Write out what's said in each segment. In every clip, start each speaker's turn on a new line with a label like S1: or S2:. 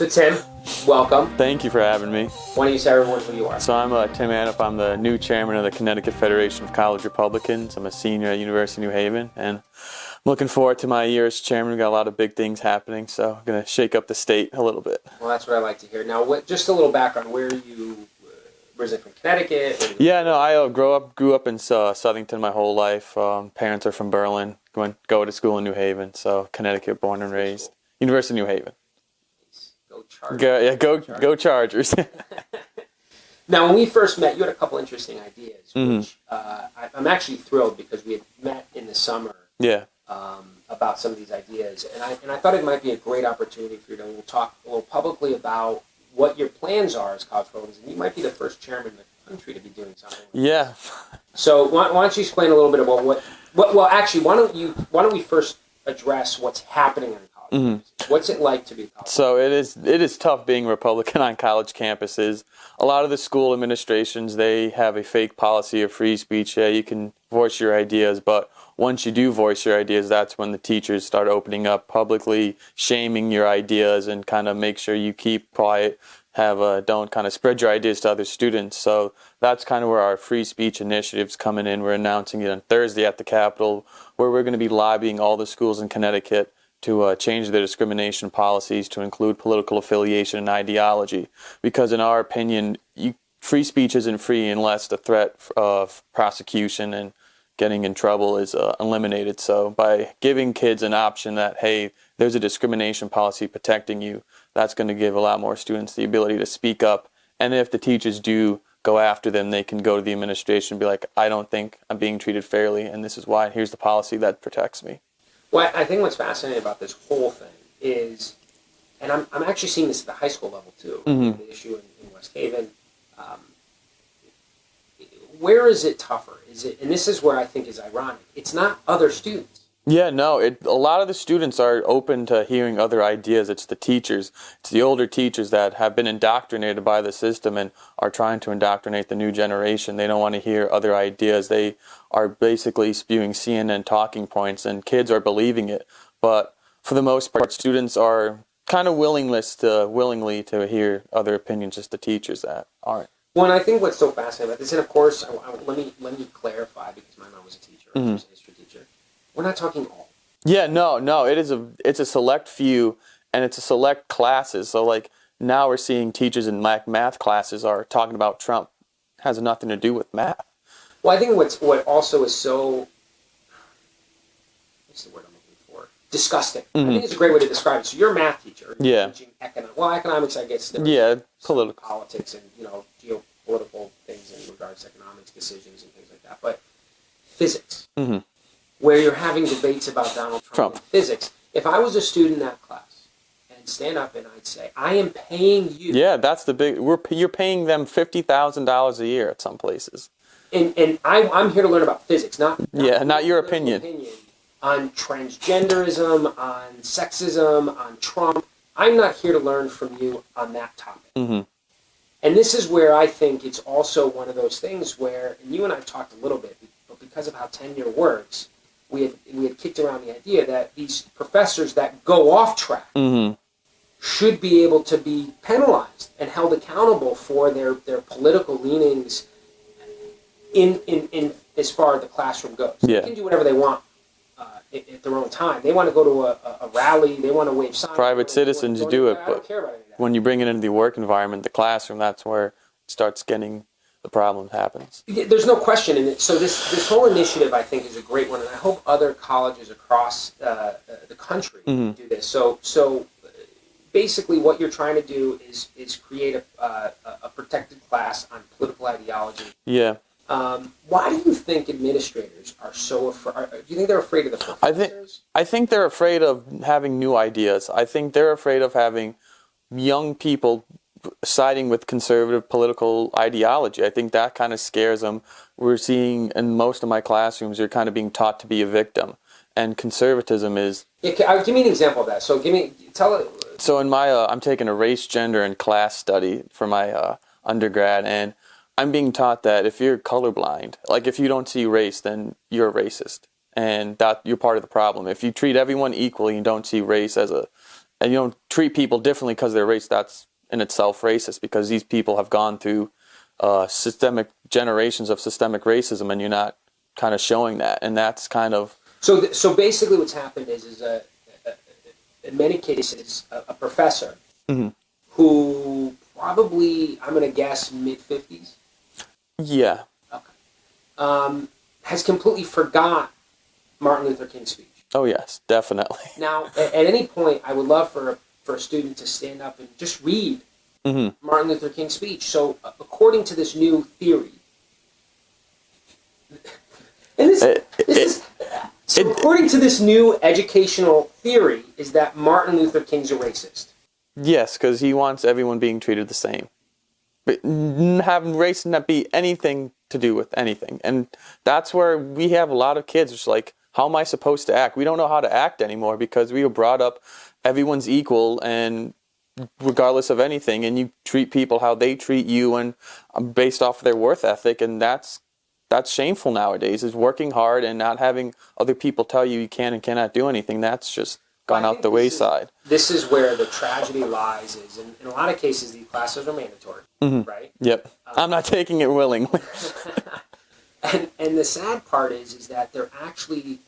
S1: So Tim, welcome.
S2: Thank you for having me.
S1: Why don't you tell everyone who you are?
S2: So I'm Tim Anop. I'm the new chairman of the Connecticut Federation of College Republicans. I'm a senior at University of New Haven, and I'm looking forward to my year as chairman. We've got a lot of big things happening, so I'm going to shake up the state a little bit.
S1: Well, that's what I like to hear. Now, just a little background. Where are you? Was it from Connecticut?
S2: Yeah, no, I grew up in Southington my whole life. Parents are from Berlin. Go to school in New Haven, so Connecticut, born and raised. University of New Haven.
S1: Go Chargers.
S2: Go Chargers.
S1: Now, when we first met, you had a couple interesting ideas, which I'm actually thrilled because we had met in the summer.
S2: Yeah.
S1: About some of these ideas, and I thought it might be a great opportunity for you to talk a little publicly about what your plans are as college Republicans, and you might be the first chairman in the country to be doing something like
S2: Yeah.
S1: So why don't you explain a little bit about well, actually, why don't we first address what's happening on college campuses? What's it like to be a college?
S2: So it is tough being Republican on college campuses. A lot of the school administrations, they have a fake policy of free speech. Yeah, you can voice your ideas, but once you do voice your ideas, that's when the teachers start opening up publicly, shaming your ideas, and kind of make sure you keep quiet, don't kind of spread your ideas to other students. So that's kind of where our free speech initiative's coming in. We're announcing it on Thursday at the Capitol, where we're going to be lobbying all the schools in Connecticut to change their discrimination policies to include political affiliation and ideology. Because in our opinion, free speech isn't free unless the threat of prosecution and getting in trouble is eliminated. So by giving kids an option that, hey, there's a discrimination policy protecting you, that's going to give a lot more students the ability to speak up. And if the teachers do go after them, they can go to the administration and be like, I don't think I'm being treated fairly, and this is why. Here's the policy that protects me.
S1: Well, I think what's fascinating about this whole thing is, and I'm actually seeing this at the high school level too, the issue in West Haven. Where is it tougher? Is it, and this is where I think is ironic, it's not other students.
S2: Yeah, no, a lot of the students are open to hearing other ideas. It's the teachers. It's the older teachers that have been indoctrinated by the system and are trying to indoctrinate the new generation. They don't want to hear other ideas. They are basically spewing CNN talking points, and kids are believing it. But for the most part, students are kind of willingly to hear other opinions, just the teachers that aren't.
S1: Well, and I think what's so fascinating about this, and of course, let me clarify, because my mom was a teacher, she was a history teacher. We're not talking all. Yeah,
S2: no, it's a select few, and it's a select classes. So like now we're seeing teachers in math classes are talking about Trump. It has nothing to do with math.
S1: Well, I think what also is so, what's the word I'm looking for? Disgusting. I think it's a great way to describe it. So you're a math teacher. You're teaching economics, I guess.
S2: Political.
S1: Politics and, geopolitical things in regards to economics decisions and things like that. But physics, where you're having debates about Donald Trump and physics. If I was a student in that class and stand up and I'd say, I am paying you.
S2: Yeah, that's the big, you're paying them $50,000 a year at some places.
S1: And I'm here to learn about physics, not
S2: your opinion.
S1: On transgenderism, on sexism, on Trump. I'm not here to learn from you on that topic. And this is where I think it's also one of those things where, and you and I talked a little bit, but because of how tenure works, we had kicked around the idea that these professors that go off track should be able to be penalized and held accountable for their political leanings in as far as the classroom goes. They can do whatever they want at their own time. They want to go to a rally, they want to wave signs.
S2: Private citizens do it,
S1: I
S2: but
S1: don't care about any of that.
S2: when you bring it into the work environment, the classroom, that's where it starts getting, the problem happens.
S1: There's no question in it. So this whole initiative, I think, is a great one, and I hope other colleges across the country do this. So basically what you're trying to do is create a protected class on political ideology.
S2: Yeah.
S1: Why do you think administrators are so afraid? Do you think they're afraid of the professors?
S2: I think they're afraid of having new ideas. I think they're afraid of having young people siding with conservative political ideology. I think that kind of scares them. We're seeing in most of my classrooms, you're kind of being taught to be a victim. And conservatism is...
S1: Yeah, give me an example of that. So tell it.
S2: So in my, I'm taking a race, gender, and class study for my undergrad, and I'm being taught that if you're colorblind, like if you don't see race, then you're a racist. And that you're part of the problem. If you treat everyone equally and don't see race as and you don't treat people differently because they're race, that's in itself racist, because these people have gone through systemic generations of systemic racism, and you're not kind of showing that, and that's kind of
S1: so basically what's happened is in many cases a professor who probably, I'm going to guess, mid-50s.
S2: Yeah.
S1: Okay. Has completely forgot Martin Luther King's speech.
S2: Oh yes, definitely.
S1: Now, at any point, I would love for a student to stand up and just read Martin Luther King's speech. So, according to this new theory, and according to this new educational theory, is that Martin Luther King's a racist.
S2: Yes, because he wants everyone being treated the same. But having race not be anything to do with anything. And that's where we have a lot of kids. It's like, how am I supposed to act? We don't know how to act anymore because we were brought up everyone's equal and regardless of anything. And you treat people how they treat you and based off of their worth ethic. And that's shameful nowadays, is working hard and not having other people tell you can and cannot do anything. That's just gone out the wayside.
S1: This is where the tragedy lies. Is in a lot of cases these classes are mandatory, right?
S2: Yep. I'm not taking it willingly.
S1: And the sad part is that they're actually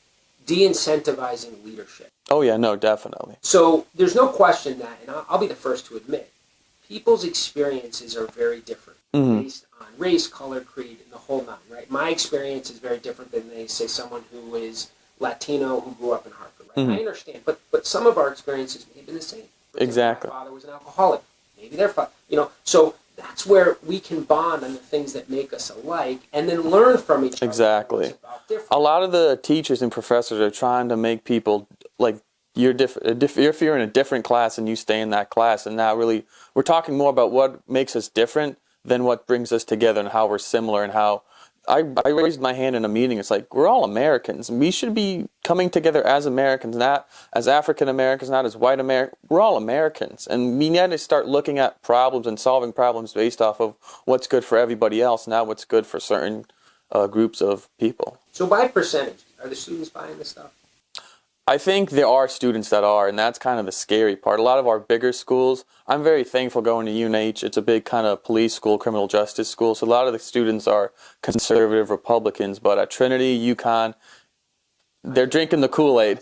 S1: de-incentivizing leadership.
S2: Oh yeah, no, definitely.
S1: So there's no question that, and I'll be the first to admit, people's experiences are very different based on race, color, creed, and the whole nine, right? My experience is very different than, say, someone who is Latino who grew up in Hartford, right? I understand, but some of our experiences may have been the same.
S2: Exactly.
S1: My father was an alcoholic. Maybe their father, so that's where we can bond on the things that make us alike and then learn from each other.
S2: Exactly. A lot of the teachers and professors are trying to make people like if you're in a different class and you stay in that class, and not really, we're talking more about what makes us different than what brings us together and how we're similar and how I raised my hand in a meeting. It's like, we're all Americans. We should be coming together as Americans, not as African Americans, not as white Americans. We're all Americans. And we need to start looking at problems and solving problems based off of what's good for everybody else, not what's good for certain groups of people.
S1: So by percentage, are the students buying this stuff?
S2: I think there are students that are, and that's kind of the scary part. A lot of our bigger schools, I'm very thankful going to UNH. It's a big kind of police school, criminal justice school, so a lot of the students are conservative Republicans. But at Trinity, UConn, they're drinking the Kool-Aid.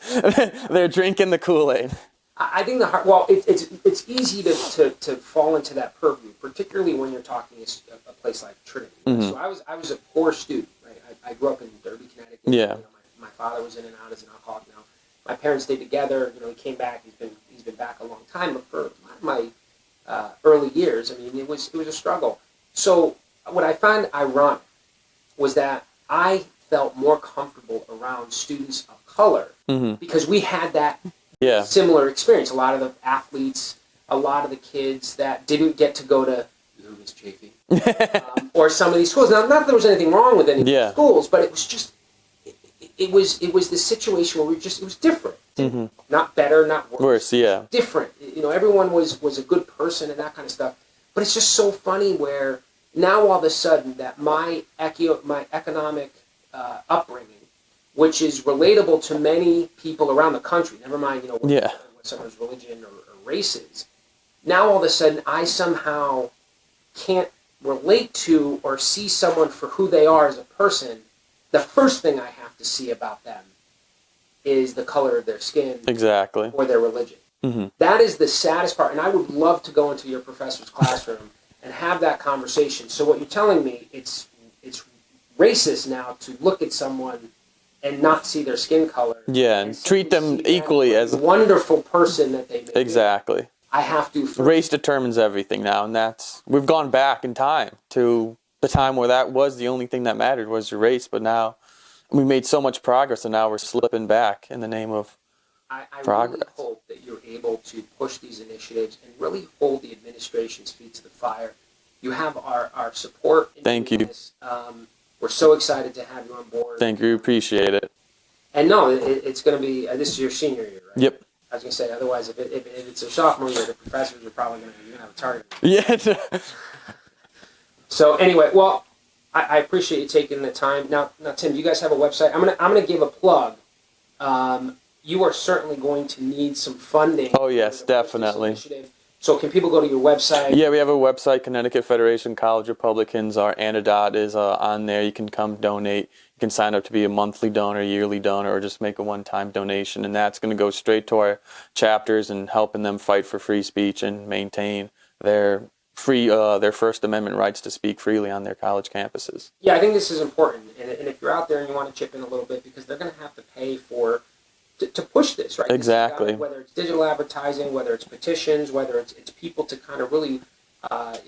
S2: They're drinking the Kool-Aid.
S1: I think it's easy to fall into that purview, particularly when you're talking a place like Trinity. So I was a poor student, right? I grew up in Derby, Connecticut.
S2: Yeah.
S1: My father was in and out as an alcoholic. Now my parents stayed together. He came back. He's been back a long time. But for a lot of my early years, I mean, it was a struggle. So what I found ironic was that I felt more comfortable around students of color because we had that similar experience. A lot of the athletes, a lot of the kids that didn't get to go to Miss Chafee or some of these schools. Now, not that there was anything wrong with any of these schools, but it was just. It was the situation where it was different. Not better, not worse. Different. Everyone was a good person and that kind of stuff. But it's just so funny where now all of a sudden that my economic upbringing, which is relatable to many people around the country, never mind what someone's religion or race is, now all of a sudden I somehow can't relate to or see someone for who they are as a person. The first thing I have to see about them is the color of their skin, or their religion. That is the saddest part, and I would love to go into your professor's classroom and have that conversation. So what you're telling me, it's racist now to look at someone and not see their skin color.
S2: Yeah, and treat them equally as
S1: a wonderful person that they may
S2: be.
S1: I have to.
S2: Race determines everything now, and we've gone back in time to the time where that was the only thing that mattered was your race, but now we made so much progress, and now we're slipping back in the name of progress.
S1: I really hope that you're able to push these initiatives and really hold the administration's feet to the fire. You have our support.
S2: Thank you.
S1: We're so excited to have you on board.
S2: Thank you. Appreciate it.
S1: And no, it's going to be, this is your senior year, right?
S2: Yep.
S1: I was going to say, otherwise, if it's a sophomore year, the professors are probably going to have a target.
S2: Yeah.
S1: So anyway, well, I appreciate you taking the time. Now, Tim, do you guys have a website? I'm gonna give a plug. you are certainly going to need some funding.
S2: Oh, yes,
S1: to push this
S2: definitely.
S1: initiative. So can people go to your website?
S2: Yeah, we have a website, Connecticut Federation College Republicans. Our Anop is on there. You can come donate. You can sign up to be a monthly donor, yearly donor, or just make a one-time donation. And that's going to go straight to our chapters and helping them fight for free speech and maintain their their First Amendment rights to speak freely on their college campuses.
S1: Yeah, I think this is important. And if you're out there and you want to chip in a little bit, because they're going to have to pay for to push this, right?
S2: Exactly.
S1: Whether it's digital advertising, whether it's petitions, whether it's people to kind of really,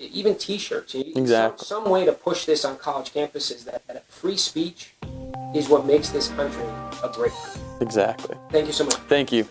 S1: even T-shirts.
S2: Exactly.
S1: Some way to push this on college campuses that free speech is what makes this country a great country.
S2: Exactly.
S1: Thank you so much.
S2: Thank you.